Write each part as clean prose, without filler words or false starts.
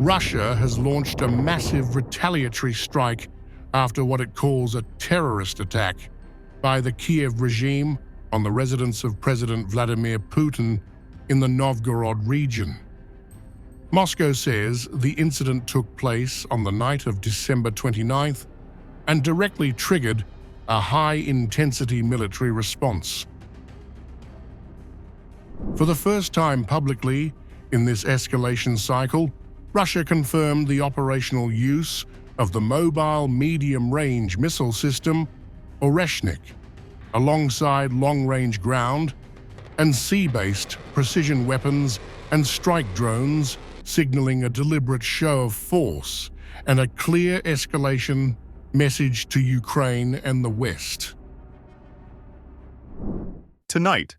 Russia has launched a massive retaliatory strike after what it calls a terrorist attack by the Kiev regime on the residence of President Vladimir Putin in the Novgorod region. Moscow says the incident took place on the night of December 29th and directly triggered a high-intensity military response. For the first time publicly in this escalation cycle, Russia confirmed the operational use of the mobile medium-range missile system Oreshnik, alongside long-range ground and sea-based precision weapons and strike drones, signaling a deliberate show of force and a clear escalation message to Ukraine and the West. Tonight,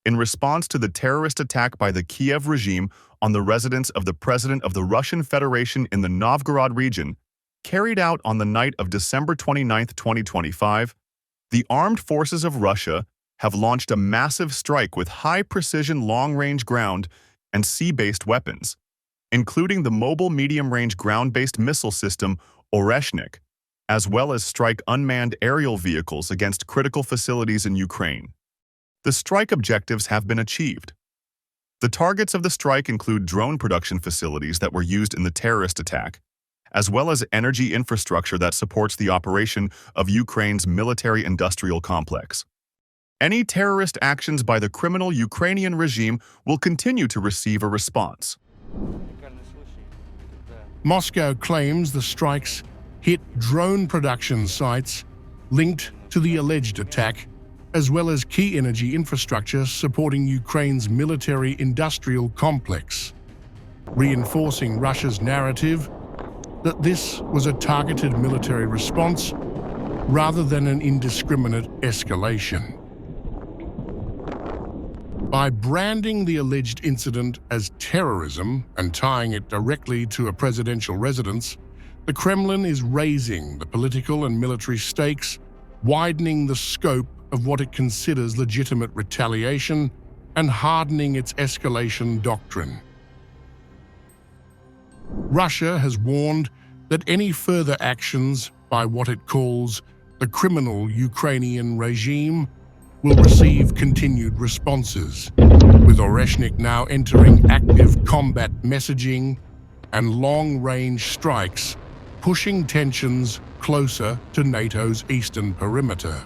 in response to the terrorist attack by the Kiev regime on the residence of the President of the Russian Federation in the Novgorod region, carried out on the night of December 29, 2025, the armed forces of Russia have launched a massive strike with high-precision long-range ground and sea-based weapons, including the mobile medium-range ground-based missile system Oreshnik, as well as strike unmanned aerial vehicles against critical facilities in Ukraine. The strike objectives have been achieved. The targets of the strike include drone production facilities that were used in the terrorist attack, as well as energy infrastructure that supports the operation of Ukraine's military-industrial complex. Any terrorist actions by the criminal Ukrainian regime will continue to receive a response. Moscow claims the strikes hit drone production sites linked to the alleged attack, as well as key energy infrastructure supporting Ukraine's military-industrial complex, reinforcing Russia's narrative that this was a targeted military response rather than an indiscriminate escalation. By branding the alleged incident as terrorism and tying it directly to a presidential residence, the Kremlin is raising the political and military stakes, widening the scope of what it considers legitimate retaliation, and hardening its escalation doctrine. Russia has warned that any further actions by what it calls the criminal Ukrainian regime will receive continued responses, with Oreshnik now entering active combat messaging and long-range strikes, pushing tensions closer to NATO's eastern perimeter.